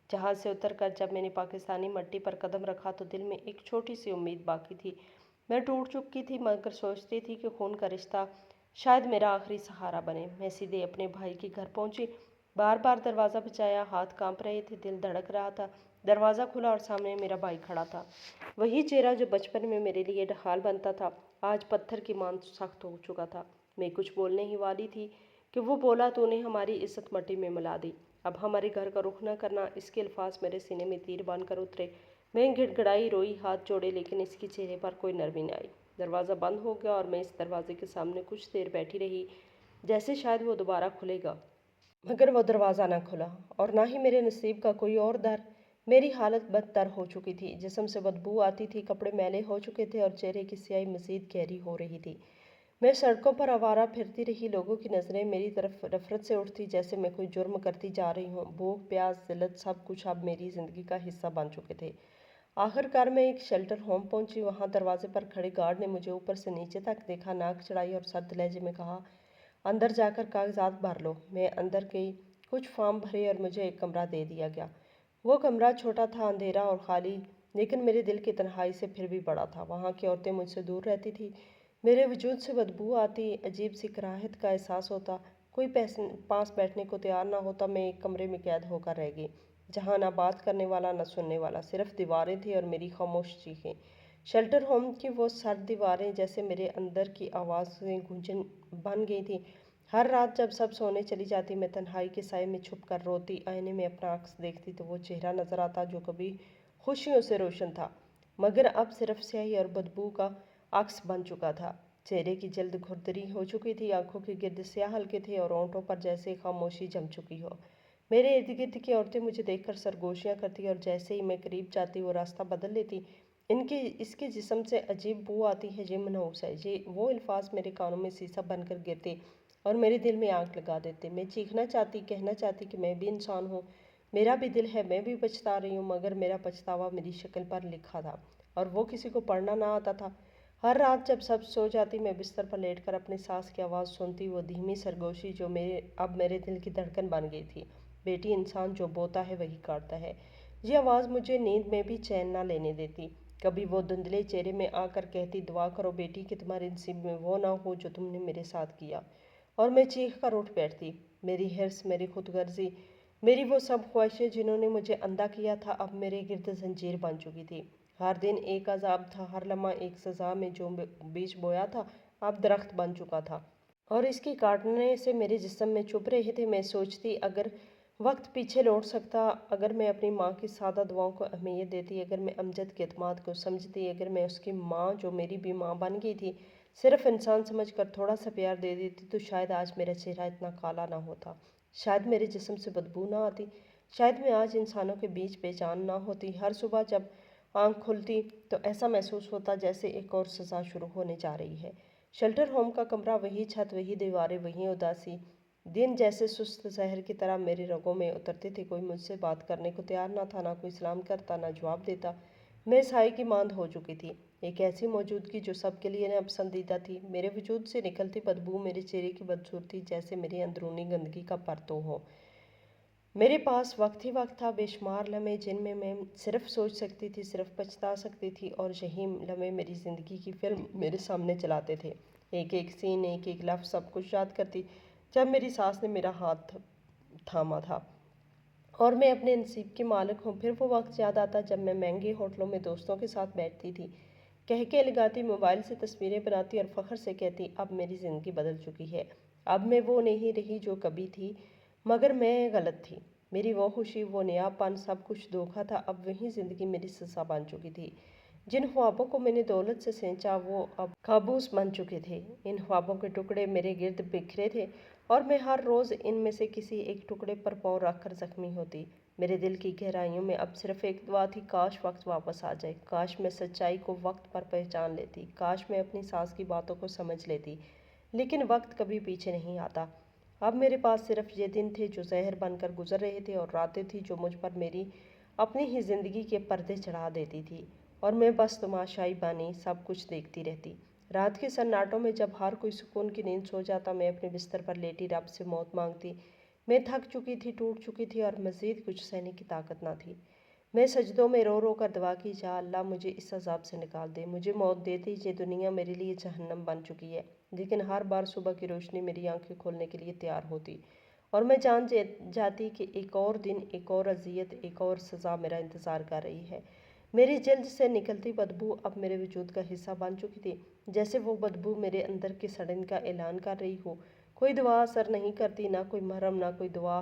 जहाज़ से उतरकर जब मैंने पाकिस्तानी मट्टी पर कदम रखा तो दिल में एक छोटी सी उम्मीद बाकी थी। मैं टूट चुकी थी मगर सोचती थी कि खून का रिश्ता शायद मेरा आखिरी सहारा बने। मैं सीधे अपने भाई के घर पहुंची। बार बार दरवाज़ा बजाया, हाथ कांप रहे थे, दिल धड़क रहा था। दरवाज़ा खुला और सामने मेरा भाई खड़ा था। वही चेहरा जो बचपन में मेरे लिए ढाल बनता था, आज पत्थर की मान सख्त हो चुका था। मैं कुछ बोलने ही वाली थी कि वो बोला, तूने हमारी इज्जत मट्टी में मिला दी, अब हमारे घर का रुख न करना। इसके अल्फाज मेरे सीने में तीर बांध कर उतरे। मैं गिड़गिड़ाई, रोई, हाथ जोड़े, लेकिन इसके चेहरे पर कोई नरमी न आई। दरवाज़ा बंद हो गया और मैं इस दरवाजे के सामने कुछ देर बैठी रही, जैसे शायद वो दोबारा खुलेगा। मगर वो दरवाज़ा ना खुला और ना ही मेरे नसीब का कोई और दर। मेरी हालत बदतर हो चुकी थी। जिस्म से बदबू आती थी, कपड़े मैले हो चुके थे और चेहरे की स्याही मज़ीद गहरी हो रही थी। मैं सड़कों पर आवारा फिरती रही। लोगों की नज़रें मेरी तरफ नफरत से उठती, जैसे मैं कोई जुर्म करती जा रही हूँ। भूख, प्यास, जिल्लत, सब कुछ अब मेरी ज़िंदगी का हिस्सा बन चुके थे। आखिरकार मैं एक शेल्टर होम पहुंची। वहां दरवाजे पर खड़े गार्ड ने मुझे ऊपर से नीचे तक देखा, नाक चढ़ाई और सर्द लहजे में कहा, अंदर जाकर कागजात भर लो। मैं अंदर गई, कुछ फॉर्म भरे और मुझे एक कमरा दे दिया गया। वो कमरा छोटा था, अंधेरा और खाली, लेकिन मेरे दिल की तन्हाई से फिर भी बड़ा था। वहाँ की औरतें मुझसे दूर रहती थी। मेरे वजूद से बदबू आती, अजीब सी कराहत का एहसास होता। कोई पास बैठने को तैयार ना होता। मैं एक कमरे में कैद होकर रह गई, जहाँ ना बात करने वाला ना सुनने वाला, सिर्फ दीवारें थी और मेरी खामोश चीखें। शेल्टर होम की वो सर्द दीवारें जैसे मेरे अंदर की आवाज़ें गूंजन बन गई थी। हर रात जब सब सोने चली जाती, मैं तन्हाई के साए में छुप कर रोती। आईने में अपना अक्स देखती तो वो चेहरा नजर आता जो कभी खुशियों से रोशन था, मगर अब सिर्फ स्याही और बदबू का अक्स बन चुका था। चेहरे की जल्द खुरदरी हो चुकी थी, आंखों के गिर्द स्याह हल्के थे और ओंठों पर जैसे खामोशी जम चुकी हो। मेरे इर्द गिर्द की औरतें मुझे देखकर सरगोशियां करती और जैसे ही मैं करीब जाती वो रास्ता बदल लेती। इनके इसके जिस्म से अजीब बू आती है, ये मनहूस है। ये वो अल्फाज मेरे कानों में शीशा बनकर गिरते और मेरे दिल में आग लगा देते। मैं चीखना चाहती, कहना चाहती कि मैं भी इंसान हूँ, मेरा भी दिल है, मैं भी पछता रही हूँ, मगर मेरा पछतावा मेरी शक्ल पर लिखा था और वो किसी को पढ़ना ना आता था। हर रात जब सब सो जाती, मैं बिस्तर पर लेटकर अपनी सांस की आवाज़ सुनती, वो धीमी सरगोशी जो मेरे दिल की धड़कन बन गई थी। बेटी, इंसान जो बोता है वही काटता है। ये आवाज़ मुझे नींद में भी चैन ना लेने देती। कभी वो धुंधले चेहरे में आकर कहती, दुआ करो बेटी कि तुम्हारे नसीब में वो ना हो जो तुमने मेरे साथ किया। और मैं चीख कर उठ बैठती। मेरी हिर्स, मेरी खुदगर्जी, मेरी वो सब ख्वाहिशें जिन्होंने मुझे अंधा किया था, अब मेरे गिर्द जंजीर बन चुकी थी। हर दिन एक अजाब था, हर लम्हा एक सज़ा में जो बीज बोया था अब दरख्त बन चुका था और इसके काटने से मेरे जिस्म में चुभ रहे थे। मैं सोचती, अगर वक्त पीछे लौट सकता, अगर मैं अपनी माँ की सादा दुआओं को अहमियत देती, अगर मैं अमजद के एतमाद को समझती, अगर मैं उसकी माँ जो मेरी भी माँ बन गई थी सिर्फ इंसान समझकर थोड़ा सा प्यार दे देती, तो शायद आज मेरा चेहरा इतना काला ना होता, शायद मेरे जिस्म से बदबू ना आती, شاید میں آج انسانوں کے بیچ بے جان نہ ہوتی۔ ہر صبح جب آنکھ کھلتی تو ایسا محسوس ہوتا جیسے ایک اور سزا شروع ہونے جا رہی ہے۔ شیلٹر ہوم کا کمرہ، وہی چھت، وہی دیواریں، وہی اداسی۔ دن جیسے سست زہر کی طرح میرے رگوں میں اترتے تھے۔ کوئی مجھ سے بات کرنے کو تیار نہ تھا، نہ کوئی سلام کرتا، نہ جواب دیتا۔ میں سائے کی ماند ہو چکی تھی، ایک ایسی موجودگی جو سب کے لیے ناپسندیدہ تھی۔ میرے وجود سے نکلتی بدبو، میرے چہرے کی بدصورتی، جیسے میری اندرونی گندگی کا پرتو ہو۔ میرے پاس وقت ہی وقت تھا، بے شمار لمحے جن میں میں صرف سوچ سکتی تھی، صرف پچھتا سکتی تھی، اور یہی لمحے میری زندگی کی فلم میرے سامنے چلاتے تھے۔ ایک ایک سین، ایک ایک لفظ سب کچھ یاد کرتی جب میری ساس نے میرا ہاتھ تھاما تھا اور میں اپنے نصیب کی مالک ہوں۔ پھر وہ وقت یاد آتا جب میں مہنگے ہوٹلوں میں دوستوں کے ساتھ بیٹھتی تھی، کہکے لگاتی، موبائل سے تصویریں بناتی اور فخر سے کہتی، اب میری زندگی بدل چکی ہے۔ اب میں وہ نہیں رہی جو کبھی تھی، مگر میں غلط تھی۔ میری وہ خوشی، وہ نیا پن، سب کچھ دھوکا تھا۔ اب وہی زندگی میری سزا بن چکی تھی۔ جن خوابوں کو میں نے دولت سے سینچا وہ اب کابوس بن چکے تھے۔ ان خوابوں کے ٹکڑے میرے گرد بکھرے تھے اور میں ہر روز ان میں سے کسی ایک ٹکڑے پر پاؤں رکھ کر زخمی ہوتی۔ میرے دل کی گہرائیوں میں اب صرف ایک دعا تھی، کاش وقت واپس آ جائے، کاش میں سچائی کو وقت پر پہچان لیتی، کاش میں اپنی ساس کی باتوں کو سمجھ لیتی۔ لیکن وقت کبھی پیچھے نہیں آتا۔ اب میرے پاس صرف یہ دن تھے جو زہر بن کر گزر رہے تھے، اور راتیں تھیں جو مجھ پر میری اپنی ہی زندگی کے پردے چڑھا دیتی تھی، اور میں بس تماشائی بانی سب کچھ دیکھتی رہتی۔ رات کے سناٹوں میں جب ہر کوئی سکون کی نیند سو جاتا، میں اپنے بستر پر لیٹی رب سے موت مانگتی۔ میں تھک چکی تھی، ٹوٹ چکی تھی، اور مزید کچھ سہنے کی طاقت نہ تھی۔ میں سجدوں میں رو رو کر دعا کی، یا اللہ مجھے اس عذاب سے نکال دے، مجھے موت دے دے، یہ دنیا میرے لیے جہنم بن چکی ہے۔ لیکن ہر بار صبح کی روشنی میری آنکھیں کھولنے کے لیے تیار ہوتی، اور میں جان جاتی کہ ایک اور دن، ایک اور اذیت، ایک اور سزا میرا انتظار کر رہی ہے۔ میری جلد سے نکلتی بدبو اب میرے وجود کا حصہ بن چکی تھی، جیسے وہ بدبو میرے اندر کے سڑن کا اعلان کر رہی ہو۔ کوئی دوا اثر نہیں کرتی، نہ کوئی مرہم، نہ کوئی دوا،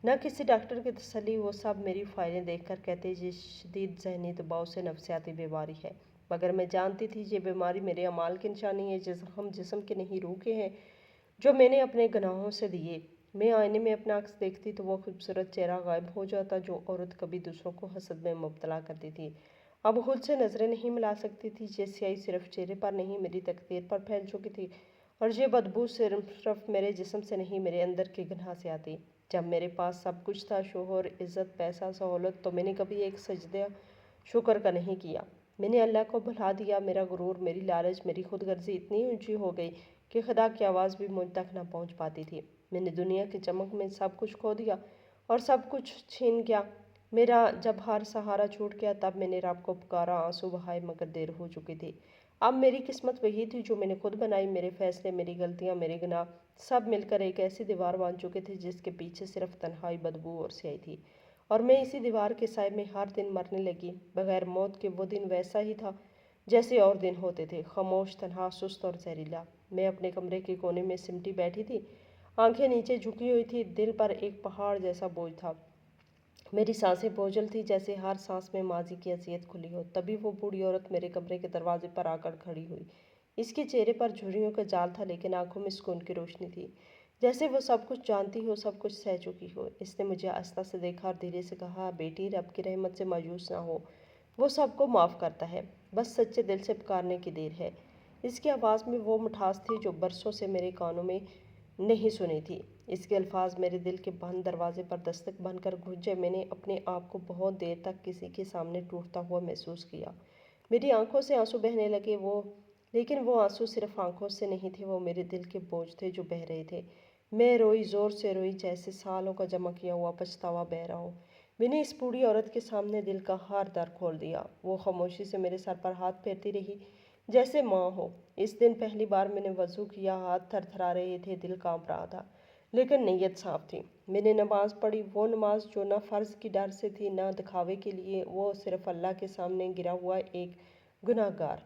نہ کسی ڈاکٹر کی تسلی۔ وہ سب میری فائلیں دیکھ کر کہتے، یہ شدید ذہنی دباؤ سے نفسیاتی بیماری ہے، مگر میں جانتی تھی یہ بیماری میرے اعمال کی نشانی ہے، یہ زخم جسم کے نہیں روح کے ہیں جو میں نے اپنے گناہوں سے دیے۔ میں آئینے میں اپنا عکس دیکھتی تو وہ خوبصورت چہرہ غائب ہو جاتا جو عورت کبھی دوسروں کو حسد میں مبتلا کرتی تھی، اب خود سے نظریں نہیں ملا سکتی تھی۔ یہ سیاہی صرف چہرے پر نہیں، میری تقدیر پر پھیل چکی تھی، اور یہ بدبو صرف میرے جسم سے نہیں، میرے اندر کے گناہ سے آتی۔ جب میرے پاس سب کچھ تھا، شوہر، عزت، پیسہ، سہولت، تو میں نے کبھی ایک سجدہ شکر کا نہیں کیا۔ میں نے اللہ کو بھلا دیا۔ میرا غرور، میری لالچ، میری خود غرضی اتنی اونچی ہو گئی کہ خدا کی آواز بھی مجھ تک نہ پہنچ پاتی تھی۔ میں نے دنیا کی چمک میں سب کچھ کھو دیا اور سب کچھ چھین گیا۔ میرا جب ہر سہارا چھوٹ گیا تب میں نے رب کو پکارا، آنسو بہائے، مگر دیر ہو چکی تھی۔ اب میری قسمت وہی تھی جو میں نے خود بنائی۔ میرے فیصلے، میری غلطیاں، میرے گناہ، سب مل کر ایک ایسی دیوار بن چکے تھے جس کے پیچھے صرف تنہائی، بدبو اور سیاہی تھی، اور میں اسی دیوار کے سائے میں ہر دن مرنے لگی۔ بغیر موت کے وہ دن ویسا ہی تھا جیسے اور دن ہوتے تھے، خاموش، تنہا، سست اور زہریلا۔ میں اپنے کمرے کے کونے میں سمٹی بیٹھی تھی، آنکھیں نیچے جھکی ہوئی تھی، دل پر ایک پہاڑ جیسا بوجھ تھا۔ میری سانسیں بوجھل تھی، جیسے ہر سانس میں ماضی کی اذیت کھلی ہو۔ تبھی وہ بوڑھی عورت میرے کمرے کے دروازے پر آ کر کھڑی ہوئی۔ اس کے چہرے پر جھریوں کا جال تھا، لیکن آنکھوں میں سکون کی روشنی تھی، جیسے وہ سب کچھ جانتی ہو، سب کچھ سہ چکی ہو۔ اس نے مجھے آہستہ سے دیکھا اور دھیرے سے کہا، بیٹی، رب کی رحمت سے مایوس نہ ہو، وہ سب کو معاف کرتا ہے، بس سچے دل سے پکارنے کی دیر ہے۔ اس کی آواز میں وہ مٹھاس تھی جو برسوں سے میرے کانوں میں نہیں سنی تھی۔ اس کے الفاظ میرے دل کے بند دروازے پر دستک بن کر گھس میں نے اپنے آپ کو بہت دیر تک کسی کے سامنے ٹوٹتا ہوا محسوس کیا۔ میری آنکھوں سے آنسو بہنے لگے، لیکن وہ آنسو صرف آنکھوں سے نہیں تھے، وہ میرے دل کے بوجھ تھے جو بہہ رہے تھے۔ میں روئی، زور سے روئی، جیسے سالوں کا جمع کیا ہوا پچھتاوا بہہ رہا ہو۔ میں نے اس بوڑھی عورت کے سامنے دل کا ہر در کھول دیا۔ وہ خاموشی سے میرے سر پر ہاتھ پھیرتی رہی، جیسے ماں ہو۔ اس دن پہلی بار میں نے وضو کیا، ہاتھ تھر تھرا رہے تھے، دل کانپ رہا تھا، لیکن نیت صاف تھی۔ میں نے نماز پڑھی، وہ نماز جو نہ فرض کی ڈر سے تھی، نہ دکھاوے کے لیے، وہ صرف اللہ کے سامنے گرا ہوا ایک گناہ گار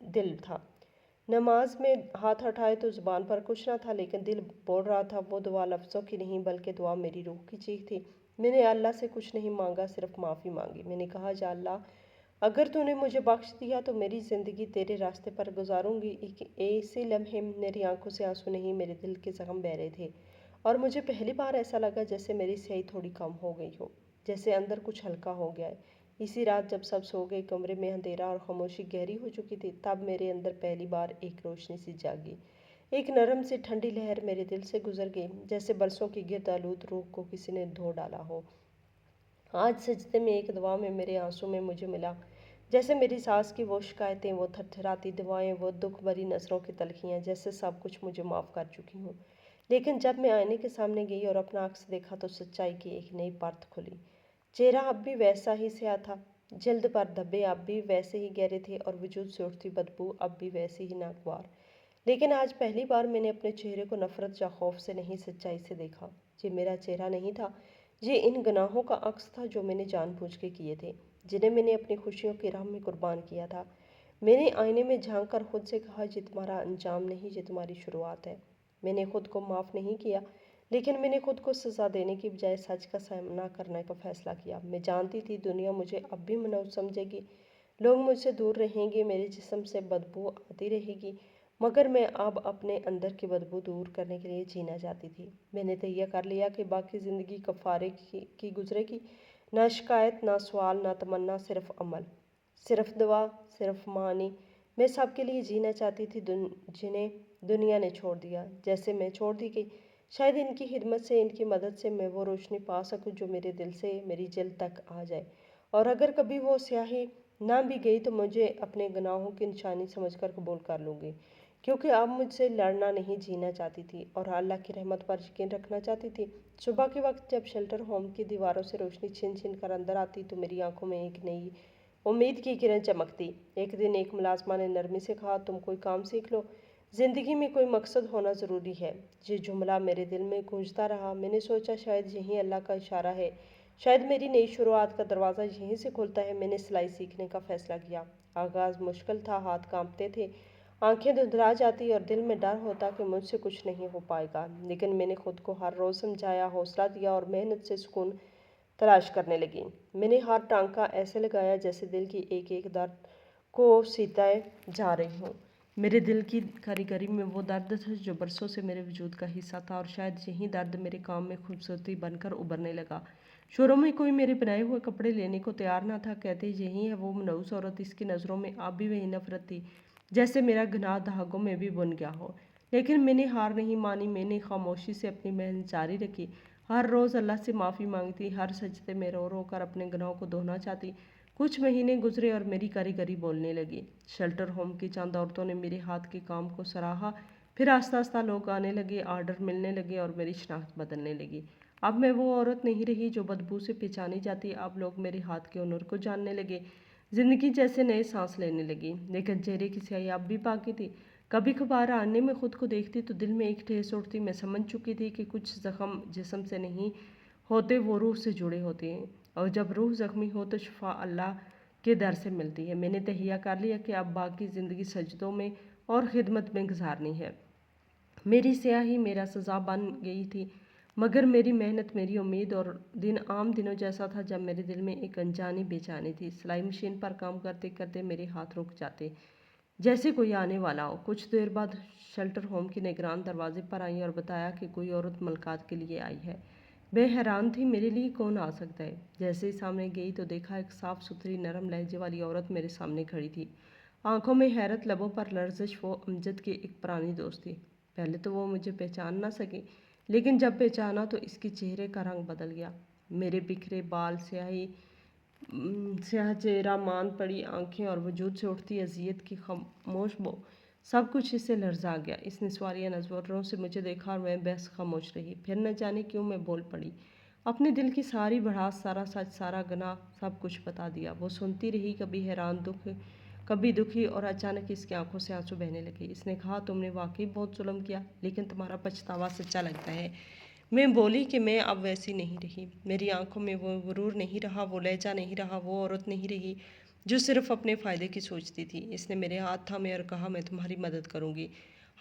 دل تھا۔ نماز میں ہاتھ اٹھائے تو زبان پر کچھ نہ تھا، لیکن دل بول رہا تھا۔ وہ دعا لفظوں کی نہیں بلکہ دعا میری روح کی چیخ تھی۔ میں نے اللہ سے کچھ نہیں مانگا، صرف معافی مانگی۔ میں نے کہا، یا اللہ، اگر تو نے مجھے بخش دیا تو میری زندگی تیرے راستے پر گزاروں گی۔ اسی لمحے میری آنکھوں سے آنسو نہیں، میرے دل کے زخم بہہ رہے تھے، اور مجھے پہلی بار ایسا لگا جیسے میری سیاہی تھوڑی کم ہو گئی ہو، جیسے اندر کچھ ہلکا ہو گیا ہے۔ اسی رات جب سب سو گئے، کمرے میں اندھیرا اور خاموشی گہری ہو چکی تھی، تب میرے اندر پہلی بار ایک روشنی سی جاگی۔ ایک نرم سی ٹھنڈی لہر میرے دل سے گزر گئی، جیسے برسوں کی گرد آلود روح کو کسی نے دھو ڈالا ہو۔ آج سجدے میں ایک دعا میں میرے آنسوں میں مجھے ملا، جیسے میری ساس کی وہ شکایتیں، وہ تھرتھراتی دعائیں، وہ دکھ بھری نظروں کی تلخیاں، جیسے سب کچھ مجھے معاف کر چکی ہوں۔ لیکن جب میں آئینے کے سامنے گئی اور اپنا عکس دیکھا تو سچائی کی ایک نئی پرت کھلی۔ چہرہ اب بھی ویسا ہی سیاہ تھا، جلد پر دھبے اب بھی ویسے ہی گہرے تھے اور وجود سے اٹھتی بدبو اب بھی ویسی ہی ناگوار۔ لیکن آج پہلی بار میں نے اپنے چہرے کو نفرت یا خوف سے نہیں، سچائی سے دیکھا۔ یہ میرا چہرہ نہیں تھا، یہ ان گناہوں کا عکس تھا جو میں نے جان بوجھ کے کیے تھے، جنہیں میں نے اپنی خوشیوں کی راہ میں قربان کیا تھا۔ میں نے آئینے میں جھانک کر خود سے کہا، یہ تمہارا انجام نہیں، یہ تمہاری شروعات ہے۔ میں نے خود کو معاف نہیں کیا، لیکن میں نے خود کو سزا دینے کی بجائے سچ کا سامنا کرنے کا فیصلہ کیا۔ میں جانتی تھی دنیا مجھے اب بھی منحوس سمجھے گی، لوگ مجھ سے دور رہیں گے، میرے جسم سے بدبو آتی رہے گی، مگر میں اب اپنے اندر کی بدبو دور کرنے کے لیے جینا چاہتی تھی۔ میں نے تہیہ کر لیا کہ باقی زندگی کفارے کی گزرے گی، نہ شکایت، نہ سوال، نہ تمنا، صرف عمل، صرف دعا، صرف معنی۔ میں سب کے لیے جینا چاہتی تھی جنہیں دنیا نے چھوڑ دیا، جیسے میں چھوڑ دی گئی۔ شاید ان کی خدمت سے، ان کی مدد سے میں وہ روشنی پا سکوں جو میرے دل سے میری جلد تک آ جائے، اور اگر کبھی وہ سیاہی نہ بھی گئی تو مجھے اپنے گناہوں کی نشانی سمجھ کر قبول کر لوں گی، کیونکہ اب مجھ سے لڑنا نہیں، جینا چاہتی تھی اور اللہ کی رحمت پر یقین رکھنا چاہتی تھی۔ صبح کے وقت جب شیلٹر ہوم کی دیواروں سے روشنی چھن چھن کر اندر آتی تو میری آنکھوں میں ایک نئی امید کی کرن چمکتی۔ ایک دن ایک ملازمہ نے نرمی سے کہا، تم کوئی کام سیکھ لو، زندگی میں کوئی مقصد ہونا ضروری ہے۔ یہ جملہ میرے دل میں گونجتا رہا۔ میں نے سوچا شاید یہی اللہ کا اشارہ ہے، شاید میری نئی شروعات کا دروازہ یہیں سے کھلتا ہے۔ میں نے سلائی سیکھنے کا فیصلہ کیا۔ آغاز مشکل تھا، ہاتھ کانپتے تھے، آنکھیں دھندلا جاتی اور دل میں ڈر ہوتا کہ مجھ سے کچھ نہیں ہو پائے گا، لیکن میں نے خود کو ہر روز سمجھایا، حوصلہ دیا اور محنت سے سکون تلاش کرنے لگی۔ میں نے ہر ٹانکا ایسے لگایا جیسے دل کی ایک ایک درد کو سیتے جا رہی ہوں۔ میرے دل کی کاریگری میں وہ درد تھا جو برسوں سے میرے وجود کا حصہ تھا، اور شاید یہی درد میرے کام میں خوبصورتی بن کر ابھرنے لگا۔ شوروں میں کوئی میرے بنائے ہوئے کپڑے لینے کو تیار نہ تھا۔ کہتے یہی ہے وہ منحوس عورت، اس کی نظروں میں اب بھی وہی نفرت تھی، جیسے میرا گناہ دھاگوں میں بھی بن گیا ہو۔ لیکن میں نے ہار نہیں مانی، میں نے خاموشی سے اپنی محنت جاری رکھی، ہر روز اللہ سے معافی مانگتی، ہر سجدے میں رو رو کر اپنے گناہوں کو دھونا چاہتی۔ کچھ مہینے گزرے اور میری کاریگری بولنے لگی۔ شیلٹر ہوم کی چند عورتوں نے میرے ہاتھ کے کام کو سراہا، پھر آہستہ آہستہ لوگ آنے لگے، آرڈر ملنے لگے اور میری شناخت بدلنے لگی۔ اب میں وہ عورت نہیں رہی جو بدبو سے پہچانی جاتی، اب لوگ میرے ہاتھ کے ہنر کو جاننے لگے۔ زندگی جیسے نئے سانس لینے لگی، لیکن چہرے کی سیاہی اب بھی باقی تھی۔ کبھی کبھار آنے میں خود کو دیکھتی تو دل میں ایک ٹھیس اٹھتی۔ میں سمجھ چکی تھی کہ کچھ زخم جسم سے نہیں ہوتے، وہ روح سے جڑے ہوتے ہیں، اور جب روح زخمی ہو تو شفا اللہ کے در سے ملتی ہے۔ میں نے تہیہ کر لیا کہ اب باقی زندگی سجدوں میں اور خدمت میں گزارنی ہے۔ میری سیاہی میرا سزا بن گئی تھی، مگر میری محنت، میری امید، اور دن عام دنوں جیسا تھا جب میرے دل میں ایک انجانی بے چینی تھی۔ سلائی مشین پر کام کرتے کرتے میرے ہاتھ رک جاتے، جیسے کوئی آنے والا ہو۔ کچھ دیر بعد شیلٹر ہوم کی نگران دروازے پر آئیں اور بتایا کہ کوئی عورت ملاقات کے لیے آئی ہے۔ میں حیران تھی، میرے لیے کون آ سکتا ہے؟ جیسے ہی سامنے گئی تو دیکھا ایک صاف ستھری نرم لہجے والی عورت میرے سامنے کھڑی تھی، آنکھوں میں حیرت، لبوں پر لرزش۔ وہ امجد کی ایک پرانی دوست تھی۔ پہلے تو وہ مجھے پہچان نہ سکی، لیکن جب پہچانا تو اس کے چہرے کا رنگ بدل گیا۔ میرے بکھرے بال، سیاہ چہرہ، ماند پڑی آنکھیں اور وجود سے اٹھتی اذیت کی خاموش بو، سب کچھ اس سے لرزا گیا۔ اس نے سواریہ نظروں سے مجھے دیکھا اور میں بس خاموش رہی۔ پھر نہ جانے کیوں میں بول پڑی، اپنے دل کی ساری بھڑاس، سارا سچ، سارا گناہ، سب کچھ بتا دیا۔ وہ سنتی رہی، کبھی حیران، کبھی دکھی، اور اچانک اس کی آنکھوں سے آنسو بہنے لگے۔ اس نے کہا، تم نے واقعی بہت ظلم کیا، لیکن تمہارا پچھتاوا سچا لگتا ہے۔ میں بولی کہ میں اب ویسی نہیں رہی، میری آنکھوں میں وہ غرور نہیں رہا، وہ لہجہ نہیں رہا، وہ عورت نہیں رہی جو صرف اپنے فائدے کی سوچتی تھی۔ اس نے میرے ہاتھ تھامے اور کہا، میں تمہاری مدد کروں گی،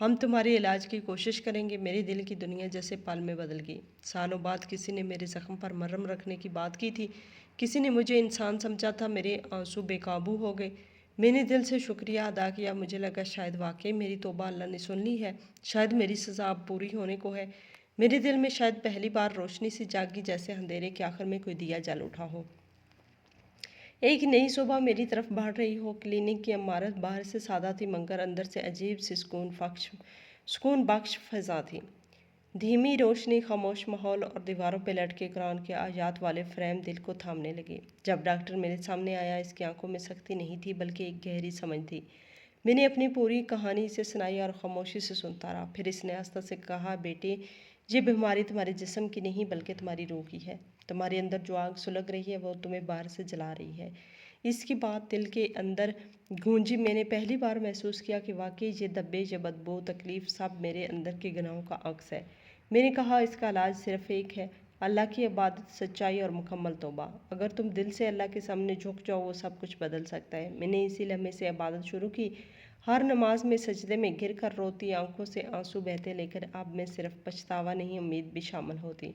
ہم تمہارے علاج کی کوشش کریں گے۔ میری دل کی دنیا جیسے پل میں بدل گئی۔ سالوں بعد کسی نے میرے زخم پر مرہم رکھنے کی بات کی تھی، کسی نے مجھے انسان سمجھا تھا۔ میرے آنسو بے قابو ہو گئے۔ میں نے دل سے شکریہ ادا کیا۔ مجھے لگا شاید واقعی میری توبہ اللہ نے سن لی ہے، شاید میری سزا اب پوری ہونے کو ہے۔ میرے دل میں شاید پہلی بار روشنی سی جاگی، جیسے اندھیرے کے آخر میں کوئی دیا جل اٹھا ہو۔ ایک نئی صبح میری طرف بڑھ رہی ہو۔ کلینک کی عمارت باہر سے سادہ تھی مگر اندر سے عجیب سی سکون بخش فضا تھی۔ دھیمی روشنی، خاموش ماحول اور دیواروں پہ لٹکے قرآن کے آیات والے فریم دل کو تھامنے لگے۔ جب ڈاکٹر میرے سامنے آیا، اس کی آنکھوں میں سختی نہیں تھی بلکہ ایک گہری سمجھ تھی۔ میں نے اپنی پوری کہانی اسے سنائی اور خاموشی سے سنتا رہا۔ پھر اس نے آہستہ سے کہا، بیٹے، یہ بیماری تمہارے جسم کی نہیں بلکہ تمہاری روح کی ہے۔ تمہارے اندر جو آگ سلگ رہی ہے وہ تمہیں باہر سے جلا رہی ہے۔ اس کی بات دل کے اندر گونجی۔ میں نے پہلی بار محسوس کیا کہ واقعی یہ دبے، یہ بدبو، تکلیف سب میرے اندر کے گناہوں کا عکس ہے۔ میں نے کہا، اس کا علاج صرف ایک ہے، اللہ کی عبادت، سچائی اور مکمل توبہ۔ اگر تم دل سے اللہ کے سامنے جھک جاؤ، وہ سب کچھ بدل سکتا ہے۔ میں نے اسی لمحے سے عبادت شروع کی، ہر نماز میں سجدے میں گر کر روتی، آنکھوں سے آنسو بہتے، لیکن اب میں صرف پچھتاوا نہیں، امید بھی شامل ہوتی۔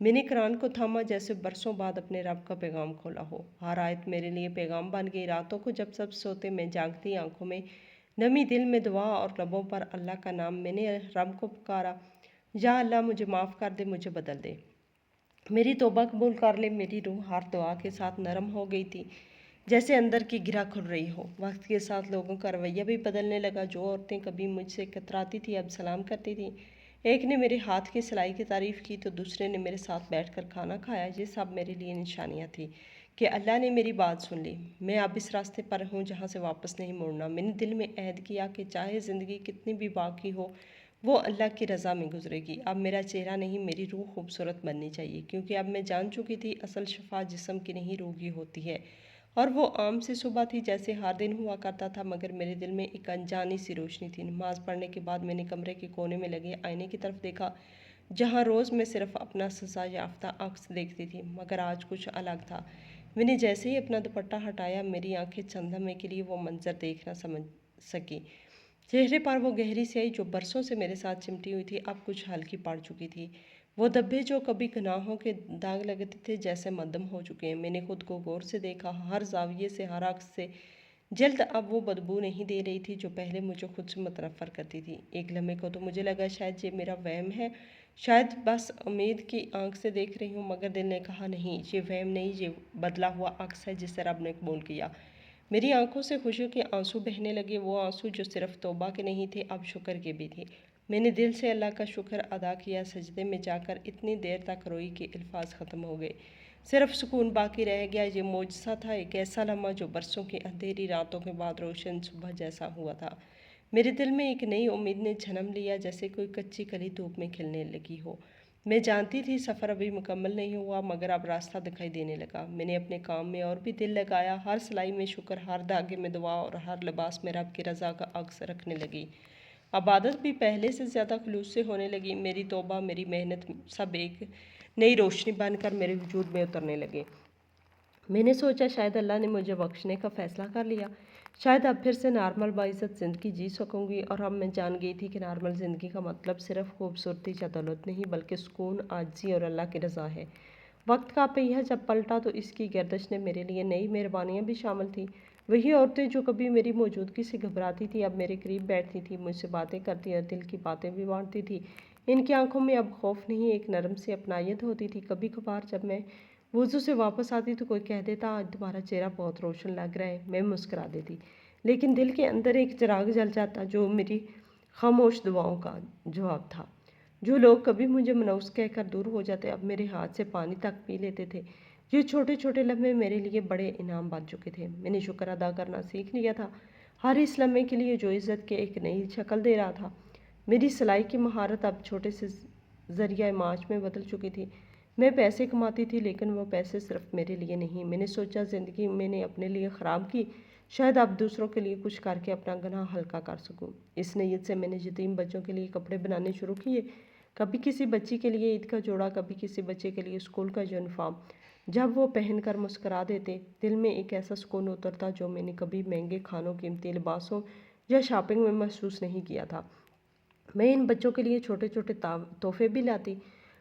میں نے قرآن کو تھاما جیسے برسوں بعد اپنے رب کا پیغام کھولا ہو۔ ہر آیت میرے لیے پیغام بن گئی۔ راتوں کو جب سب سوتے، میں جاگتی، آنکھوں میں نمی، دل میں دعا اور لبوں پر اللہ کا نام۔ میں نے رب کو پکارا، یا اللہ، مجھے معاف کر دے، مجھے بدل دے، میری توبہ قبول کر لے۔ میری روح ہر دعا کے ساتھ نرم ہو گئی تھی، جیسے اندر کی گرہ کھل رہی ہو۔ وقت کے ساتھ لوگوں کا رویہ بھی بدلنے لگا۔ جو عورتیں کبھی مجھ سے کتراتی تھیں اب سلام کرتی تھیں۔ ایک نے میرے ہاتھ کی سلائی کی تعریف کی تو دوسرے نے میرے ساتھ بیٹھ کر کھانا کھایا۔ یہ سب میرے لیے نشانیاں تھیں کہ اللہ نے میری بات سن لی۔ میں اب اس راستے پر ہوں جہاں سے واپس نہیں مڑنا۔ میں نے دل میں عہد کیا کہ چاہے زندگی کتنی بھی باقی ہو، وہ اللہ کی رضا میں گزرے گی۔ اب میرا چہرہ نہیں، میری روح خوبصورت بننی چاہیے، کیونکہ اب میں جان چکی تھی اصل شفا جسم کی نہیں، روح کی ہوتی ہے۔ اور وہ عام سی صبح تھی جیسے ہر دن ہوا کرتا تھا، مگر میرے دل میں ایک انجانی سی روشنی تھی۔ نماز پڑھنے کے بعد میں نے کمرے کے کونے میں لگے آئینے کی طرف دیکھا، جہاں روز میں صرف اپنا سزا یافتہ عکس دیکھتی تھی، مگر آج کچھ الگ تھا۔ میں نے جیسے ہی اپنا دوپٹہ ہٹایا، میری آنکھیں چند لمحے کے لیے وہ منظر دیکھ نہ سکی۔ چہرے پر وہ گہری سیاہی جو برسوں سے میرے ساتھ چمٹی ہوئی تھی، اب کچھ ہلکی پڑ چکی تھی۔ وہ دھبے جو کبھی گناہوں کے داغ لگتے تھے، جیسے مدھم ہو چکے ہیں۔ میں نے خود کو غور سے دیکھا، ہر زاویے سے، ہر عکس سے۔ جلد اب وہ بدبو نہیں دے رہی تھی جو پہلے مجھے خود سے متنفر کرتی تھی۔ ایک لمحے کو تو مجھے لگا شاید یہ میرا وہم ہے، شاید بس امید کی آنکھ سے دیکھ رہی ہوں، مگر دل نے کہا نہیں، یہ وہم نہیں، یہ بدلا ہوا عکس ہے جسے رب نے قبول کیا۔ میری آنکھوں سے خوشی کے آنسو بہنے لگے، وہ آنسو جو صرف توبہ کے نہیں تھے، اب شکر کے بھی تھے۔ میں نے دل سے اللہ کا شکر ادا کیا، سجدے میں جا کر اتنی دیر تک روئی کہ الفاظ ختم ہو گئے، صرف سکون باقی رہ گیا۔ یہ معجزہ تھا، ایک ایسا لمحہ جو برسوں کی اندھیری راتوں کے بعد روشن صبح جیسا ہوا تھا۔ میرے دل میں ایک نئی امید نے جنم لیا، جیسے کوئی کچی کلی دھوپ میں کھلنے لگی ہو۔ میں جانتی تھی سفر ابھی مکمل نہیں ہوا، مگر اب راستہ دکھائی دینے لگا۔ میں نے اپنے کام میں اور بھی دل لگایا، ہر سلائی میں شکر، ہر دھاگے میں دعا اور ہر لباس میں رب کی رضا کا عکس رکھنے لگی۔ عبادت بھی پہلے سے زیادہ خلوص سے ہونے لگی۔ میری توبہ، میری محنت، سب ایک نئی روشنی بن کر میرے وجود میں اترنے لگے۔ میں نے سوچا شاید اللہ نے مجھے بخشنے کا فیصلہ کر لیا، شاید اب پھر سے نارمل باعزت زندگی جی سکوں گی۔ اور اب میں جان گئی تھی کہ نارمل زندگی کا مطلب صرف خوبصورتی یا دولت نہیں، بلکہ سکون، عاجزی اور اللہ کی رضا ہے۔ وقت کا پہیہ جب پلٹا تو اس کی گردش نے میرے لیے نئی مہربانیاں بھی شامل تھیں۔ وہی عورتیں جو کبھی میری موجودگی سے گھبراتی تھیں، اب میرے قریب بیٹھتی تھیں، مجھ سے باتیں کرتی اور دل کی باتیں بھی بانٹتی تھیں۔ ان کی آنکھوں میں اب خوف نہیں، ایک نرم سی اپنائیت ہوتی تھی۔ کبھی کبھار جب میں وضو سے واپس آتی تو کوئی کہہ دیتا، آج تمہارا چہرہ بہت روشن لگ رہا ہے۔ میں مسکرا دیتی، لیکن دل کے اندر ایک چراغ جل جاتا جو میری خاموش دعاؤں کا جواب تھا۔ جو لوگ کبھی مجھے منحوس کہہ کر دور ہو جاتے، اب میرے ہاتھ سے پانی تک پی لیتے تھے۔ یہ چھوٹے چھوٹے لمحے میرے لیے بڑے انعام بن چکے تھے۔ میں نے شکر ادا کرنا سیکھ لیا تھا، ہر اس لمحے کے لیے جو عزت کے ایک نئی شکل دے رہا تھا۔ میری سلائی کی مہارت اب چھوٹے سے ذریعہ معاش میں بدل چکی تھی۔ میں پیسے کماتی تھی، لیکن وہ پیسے صرف میرے لیے نہیں۔ میں نے سوچا زندگی میں نے اپنے لیے خراب کی، شاید اب دوسروں کے لیے کچھ کر کے اپنا گناہ ہلکا کر سکوں۔ اس نیت سے میں نے یتیم بچوں کے لیے کپڑے بنانے شروع کیے، کبھی کسی بچی کے لیے عید کا جوڑا، کبھی کسی بچے کے لیے اسکول کا یونیفارم۔ جب وہ پہن کر مسکرا دیتے، دل میں ایک ایسا سکون اترتا جو میں نے کبھی مہنگے کھانوں، قیمتی لباسوں یا شاپنگ میں محسوس نہیں کیا تھا۔ میں ان بچوں کے لیے چھوٹے چھوٹے تحفے بھی لاتی،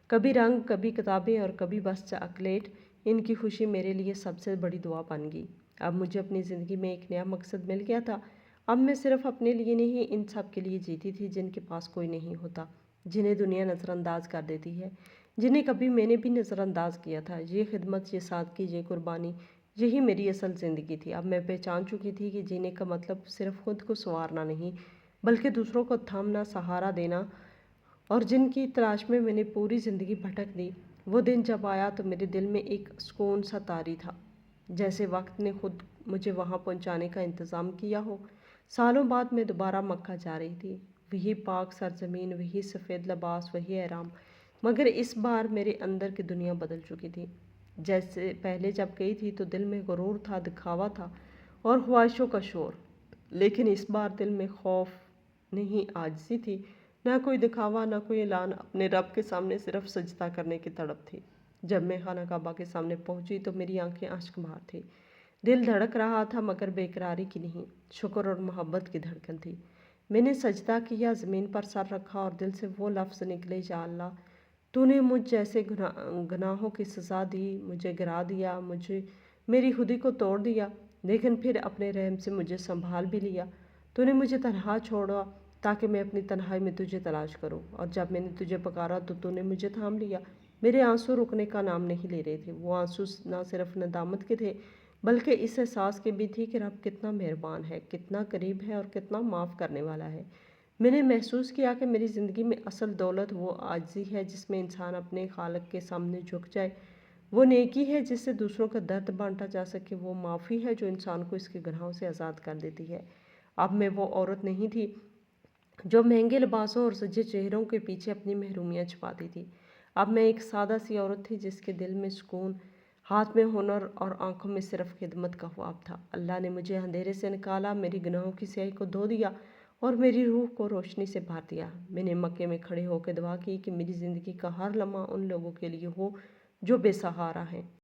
کبھی رنگ، کبھی کتابیں اور کبھی بس چاکلیٹ۔ ان کی خوشی میرے لیے سب سے بڑی دعا بن گئی۔ اب مجھے اپنی زندگی میں ایک نیا مقصد مل گیا تھا۔ اب میں صرف اپنے لیے نہیں، ان سب کے لیے جیتی تھی جن کے پاس کوئی نہیں ہوتا۔ जिन्हें दुनिया नज़रअंदाज कर देती है, जिन्हें कभी मैंने भी नज़रअंदाज किया था। ये खिदमत, ये सादगी, ये कुर्बानी, यही मेरी असल ज़िंदगी थी। अब मैं पहचान चुकी थी कि जीने का मतलब सिर्फ खुद को संवारना नहीं, बल्कि दूसरों को थामना, सहारा देना। और जिनकी तलाश में मैंने पूरी ज़िंदगी भटक दी, वो दिन जब आया तो मेरे दिल में एक सुकून सा तारी था, जैसे वक्त ने खुद मुझे वहाँ पहुँचाने का इंतज़ाम किया हो। सालों बाद मैं दोबारा मक्का जा रही थी, वही पाक सरजमीन, वही सफ़ेद लिबास, वही एहराम, मगर इस बार मेरे अंदर की दुनिया बदल चुकी थी। जैसे पहले जब गई थी तो दिल में गुरूर था, दिखावा था और ख्वाहिशों का शोर, लेकिन इस बार दिल में खौफ नहीं, आजिज़ी थी। ना कोई दिखावा, ना कोई ऐलान, अपने रब के सामने सिर्फ सजदा करने की तड़प थी। जब मैं खाना काबा के सामने पहुंची तो मेरी आंखें अश्क बहा थी। दिल धड़क रहा था, मगर बेकरारी की नहीं, शुक्र और मोहब्बत की धड़कन थी। मैंने सजदा किया, ज़मीन पर सर रखा और दिल से वो लफ्ज़ निकले, या अल्लाह, तूने मुझ जैसे गुनाहों की सज़ा दी, मुझे गिरा दिया, मुझे मेरी खुदी को तोड़ दिया, लेकिन फिर अपने रहम से मुझे संभाल भी लिया। तूने मुझे तन्हा छोड़ा ताकि मैं अपनी तन्हाई में तुझे तलाश करूं, और जब मैंने तुझे पुकारा तो तूने मुझे थाम लिया। मेरे आंसू रुकने का नाम नहीं ले रहे थे। वो आंसू ना सिर्फ नदामत के थे, बल्कि इस एहसास के भी थी कि रब कितना मेहरबान है, कितना करीब है और कितना माफ़ करने वाला है। मैंने महसूस किया कि मेरी ज़िंदगी में असल दौलत वो आजिज़ी है जिसमें इंसान अपने खालिक के सामने झुक जाए, वो नेकी है जिससे दूसरों का दर्द बांटा जा सके, वो माफ़ी है जो इंसान को इसके गुनाहों से आज़ाद कर देती है। अब मैं वो औरत नहीं थी जो महंगे लिबासों और सजे चेहरों के पीछे अपनी महरूमियाँ छुपाती थी। अब मैं एक सादा सी औरत थी जिसके दिल में सुकून, हाथ में हुनर और आंखों में सिर्फ खिदमत का ख्वाब था। अल्लाह ने मुझे अंधेरे से निकाला, मेरी गुनाहों की स्याही को धो दिया और मेरी रूह को रोशनी से भर दिया। मैंने मक्के में खड़े होकर दुआ की कि मेरी ज़िंदगी का हर लम्हा उन लोगों के लिए हो जो बेसहारा हैं।